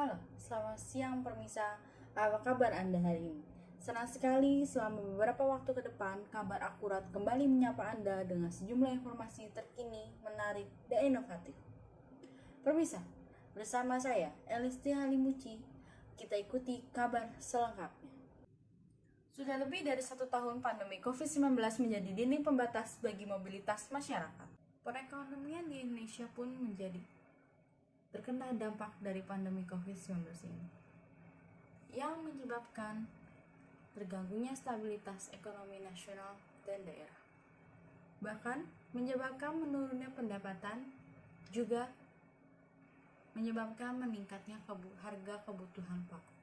Halo, selamat siang Permisa. Apa kabar Anda hari ini? Senang sekali selama beberapa waktu ke depan, Kabar Akurat kembali menyapa Anda dengan sejumlah informasi terkini, menarik, dan inovatif. Permisa, bersama saya, Elisti Halimuci, kita ikuti kabar selengkapnya. Sudah lebih dari 1 tahun pandemi COVID-19 menjadi dinding pembatas bagi mobilitas masyarakat. Perekonomian di Indonesia pun menjadi terkena dampak dari pandemi COVID-19 ini, yang menyebabkan terganggunya stabilitas ekonomi nasional dan daerah. Bahkan menyebabkan menurunnya pendapatan, juga menyebabkan meningkatnya harga kebutuhan pokok.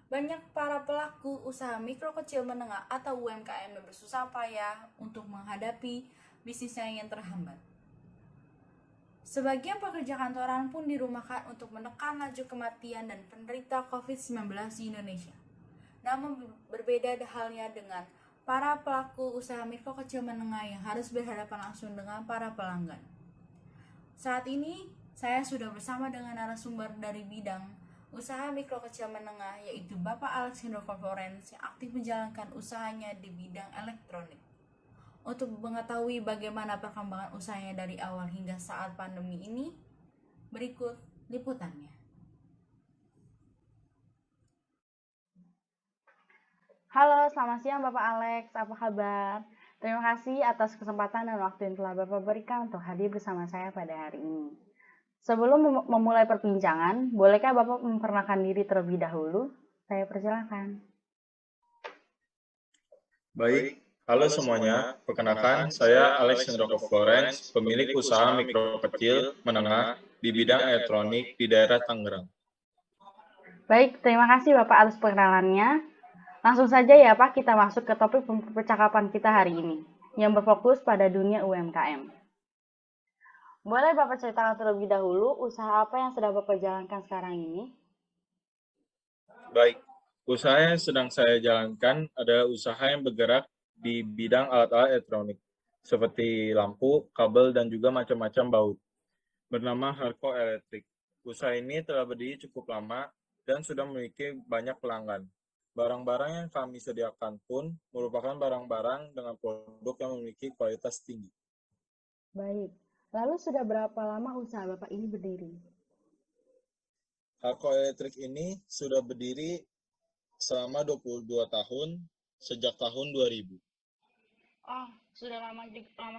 Banyak para pelaku usaha mikro kecil menengah atau UMKM yang bersusah payah untuk menghadapi bisnisnya yang terhambat. Sebagian pekerja kantoran pun dirumahkan untuk menekan laju kematian dan penderita COVID-19 di Indonesia. Namun berbeda halnya dengan para pelaku usaha mikro kecil menengah yang harus berhadapan langsung dengan para pelanggan. Saat ini saya sudah bersama dengan narasumber dari bidang usaha mikro kecil menengah, yaitu Bapak Alexander Florence yang aktif menjalankan usahanya di bidang elektronik. Untuk mengetahui bagaimana perkembangan usahanya dari awal hingga saat pandemi ini, berikut liputannya. Halo, selamat siang Bapak Alex. Apa kabar? Terima kasih atas kesempatan dan waktu yang telah Bapak berikan untuk hadir bersama saya pada hari ini. Sebelum memulai perbincangan, bolehkah Bapak memperkenalkan diri terlebih dahulu? Saya persilahkan. Baik, halo semuanya. Perkenalkan, saya Alexander Florence, pemilik usaha mikro kecil menengah di bidang elektronik di daerah Tangerang. Baik, terima kasih Bapak atas perkenalannya. Langsung saja ya Pak, kita masuk ke topik percakapan kita hari ini, yang berfokus pada dunia UMKM. Boleh Bapak ceritakan terlebih dahulu usaha apa yang sedang Bapak jalankan sekarang ini? Baik, usaha yang sedang saya jalankan adalah usaha yang bergerak di bidang alat-alat elektronik, seperti lampu, kabel, dan juga macam-macam baut. Bernama Harco Electric. Usaha ini telah berdiri cukup lama dan sudah memiliki banyak pelanggan. Barang-barang yang kami sediakan pun merupakan barang-barang dengan produk yang memiliki kualitas tinggi. Baik, lalu sudah berapa lama usaha Bapak ini berdiri? Harco Electric ini sudah berdiri selama 22 tahun sejak tahun 2000. Oh, sudah lama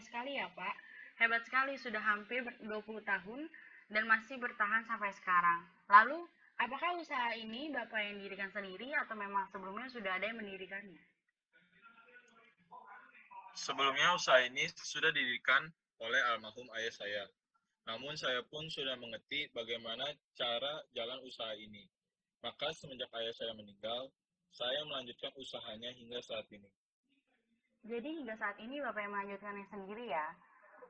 sekali ya Pak. Hebat sekali, sudah hampir 20 tahun dan masih bertahan sampai sekarang. Lalu, apakah usaha ini Bapak yang dirikan sendiri atau memang sebelumnya sudah ada yang mendirikannya? Sebelumnya usaha ini sudah didirikan oleh almarhum ayah saya. Namun saya pun sudah mengerti bagaimana cara jalan usaha ini. Maka semenjak ayah saya meninggal, saya melanjutkan usahanya hingga saat ini. Jadi hingga saat ini Bapak yang melanjutkannya sendiri ya.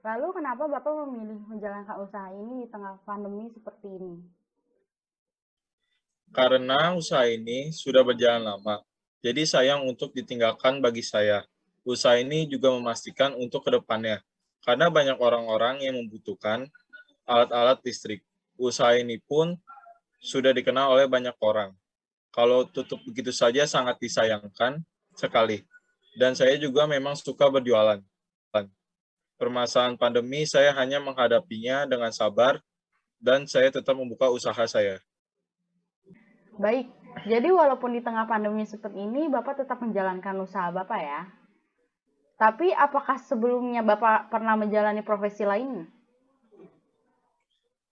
Lalu kenapa Bapak memilih menjalankan usaha ini di tengah pandemi seperti ini? Karena usaha ini sudah berjalan lama, jadi sayang untuk ditinggalkan bagi saya. Usaha ini juga memastikan untuk kedepannya, karena banyak orang-orang yang membutuhkan alat-alat listrik. Usaha ini pun sudah dikenal oleh banyak orang. Kalau tutup begitu saja sangat disayangkan sekali. Dan saya juga memang suka berjualan. Permasalahan pandemi saya hanya menghadapinya dengan sabar dan saya tetap membuka usaha saya. Baik, jadi walaupun di tengah pandemi seperti ini, Bapak tetap menjalankan usaha Bapak ya. Tapi apakah sebelumnya Bapak pernah menjalani profesi lain?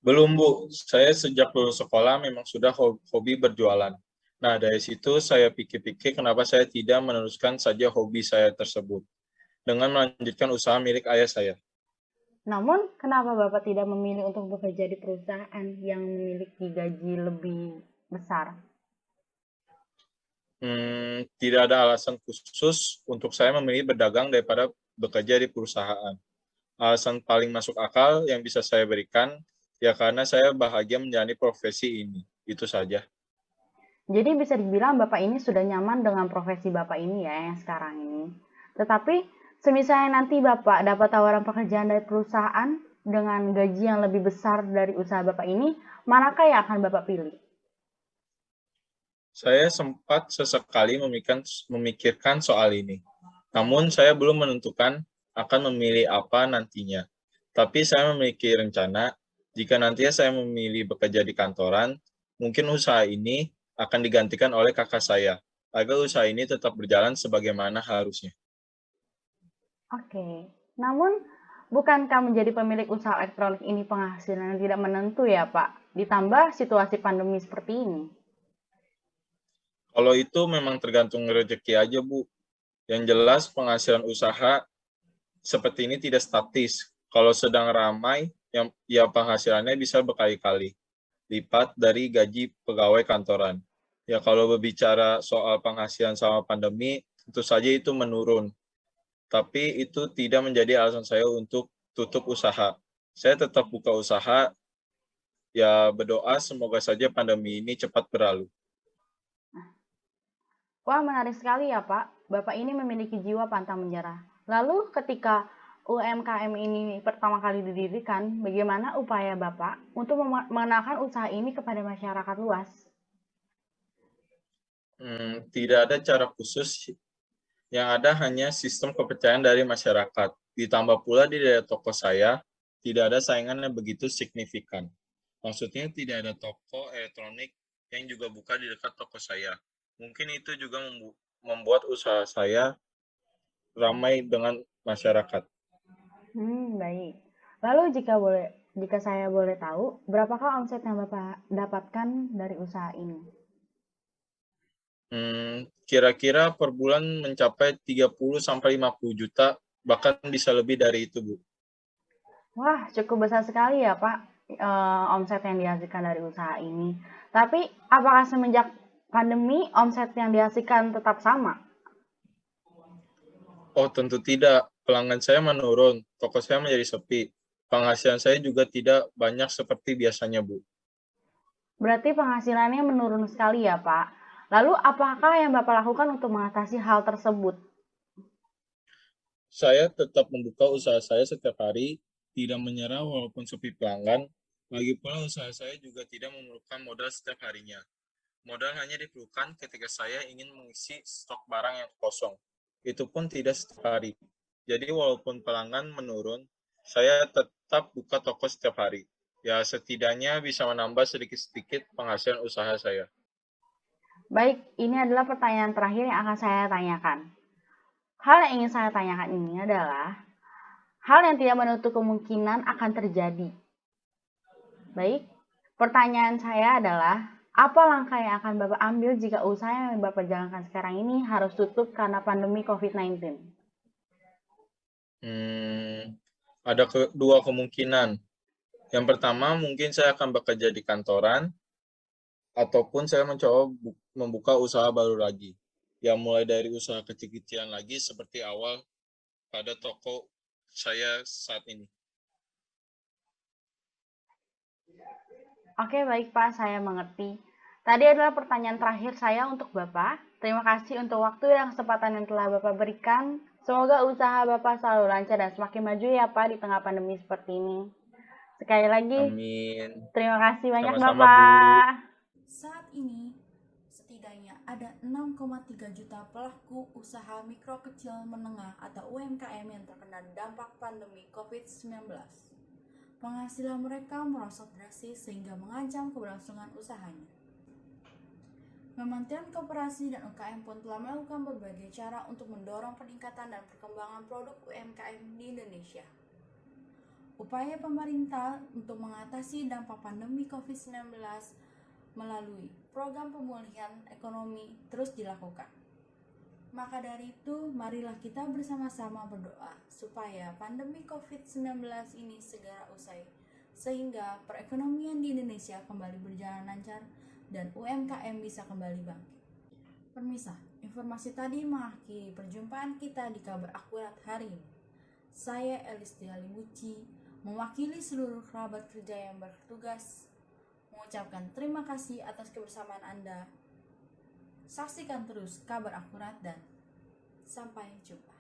Belum, Bu. Saya sejak lulus sekolah memang sudah hobi berjualan. Nah, dari situ saya pikir-pikir kenapa saya tidak meneruskan saja hobi saya tersebut dengan melanjutkan usaha milik ayah saya. Namun, kenapa Bapak tidak memilih untuk bekerja di perusahaan yang memiliki gaji lebih besar? Tidak ada alasan khusus untuk saya memilih berdagang daripada bekerja di perusahaan. Alasan paling masuk akal yang bisa saya berikan, ya karena saya bahagia menjalani profesi ini. Itu saja. Jadi bisa dibilang Bapak ini sudah nyaman dengan profesi Bapak ini ya yang sekarang ini. Tetapi, semisalnya nanti Bapak dapat tawaran pekerjaan dari perusahaan dengan gaji yang lebih besar dari usaha Bapak ini, manakah yang akan Bapak pilih? Saya sempat sesekali memikirkan soal ini. Namun saya belum menentukan akan memilih apa nantinya. Tapi saya memiliki rencana, jika nantinya saya memilih bekerja di kantoran, mungkin usaha ini akan digantikan oleh kakak saya, agar usaha ini tetap berjalan sebagaimana harusnya. Oke, namun bukankah menjadi pemilik usaha elektronik ini penghasilan yang tidak menentu ya Pak? Ditambah situasi pandemi seperti ini. Kalau itu memang tergantung rezeki aja, Bu. Yang jelas penghasilan usaha seperti ini tidak statis. Kalau sedang ramai, yang ya penghasilannya bisa berkali-kali lipat dari gaji pegawai kantoran. Ya kalau berbicara soal penghasilan selama pandemi, tentu saja itu menurun. Tapi itu tidak menjadi alasan saya untuk tutup usaha. Saya tetap buka usaha, ya berdoa semoga saja pandemi ini cepat berlalu. Wah, menarik sekali ya Pak. Bapak ini memiliki jiwa pantang menyerah. Lalu ketika UMKM ini pertama kali didirikan, bagaimana upaya Bapak untuk mengenalkan usaha ini kepada masyarakat luas? Tidak ada cara khusus, yang ada hanya sistem kepercayaan dari masyarakat. Ditambah pula di daerah toko saya, tidak ada saingan yang begitu signifikan. Maksudnya tidak ada toko elektronik yang juga buka di dekat toko saya. Mungkin itu juga membuat usaha saya ramai dengan masyarakat. Baik. Lalu jika saya boleh tahu, berapakah omset yang Bapak dapatkan dari usaha ini? Kira-kira per bulan mencapai 30 sampai 50 juta, bahkan bisa lebih dari itu, Bu. Wah, cukup besar sekali ya Pak, omset yang dihasilkan dari usaha ini. Tapi apakah semenjak pandemi omset yang dihasilkan tetap sama? Oh, tentu tidak. Pelanggan saya menurun, toko saya menjadi sepi. Penghasilan saya juga tidak banyak seperti biasanya, Bu. Berarti penghasilannya menurun sekali ya Pak. Lalu apakah yang Bapak lakukan untuk mengatasi hal tersebut? Saya tetap membuka usaha saya setiap hari, tidak menyerah walaupun sepi pelanggan. Lagi pula usaha saya juga tidak memerlukan modal setiap harinya. Modal hanya diperlukan ketika saya ingin mengisi stok barang yang kosong. Itu pun tidak setiap hari. Jadi walaupun pelanggan menurun, saya tetap buka toko setiap hari. Ya setidaknya bisa menambah sedikit-sedikit penghasilan usaha saya. Baik, ini adalah pertanyaan terakhir yang akan saya tanyakan. Hal yang ingin saya tanyakan ini adalah hal yang tidak menutup kemungkinan akan terjadi. Baik, pertanyaan saya adalah apa langkah yang akan Bapak ambil jika usaha yang Bapak jalankan sekarang ini harus tutup karena pandemi COVID-19? Ada dua kemungkinan. Yang pertama, mungkin saya akan bekerja di kantoran, ataupun saya mencoba membuka usaha baru lagi. Yang mulai dari usaha kecil-kecilan lagi seperti awal pada toko saya saat ini. Oke, baik Pak, saya mengerti. Tadi adalah pertanyaan terakhir saya untuk Bapak. Terima kasih untuk waktu dan kesempatan yang telah Bapak berikan. Semoga usaha Bapak selalu lancar dan semakin maju ya Pak di tengah pandemi seperti ini. Sekali lagi, Amin. terima kasih banyak Sama-sama, Bu. Bapak. Saat ini, setidaknya ada 6,3 juta pelaku usaha mikro kecil menengah atau UMKM yang terkena dampak pandemi COVID-19. Penghasilan mereka merosot drastis sehingga mengancam keberlangsungan usahanya. Kementerian Koperasi dan UKM pun telah melakukan berbagai cara untuk mendorong peningkatan dan perkembangan produk UMKM di Indonesia. Upaya pemerintah untuk mengatasi dampak pandemi COVID-19 melalui program pemulihan ekonomi terus dilakukan. Maka dari itu, marilah kita bersama-sama berdoa supaya pandemi COVID-19 ini segera usai, sehingga perekonomian di Indonesia kembali berjalan lancar dan UMKM bisa kembali bangkit. Pemirsa, informasi tadi mengakhiri perjumpaan kita di kabar akurat hari ini. Saya Elistia Libuci, mewakili seluruh kerabat kerja yang bertugas, mengucapkan terima kasih atas kebersamaan Anda. Saksikan terus kabar akurat dan sampai jumpa.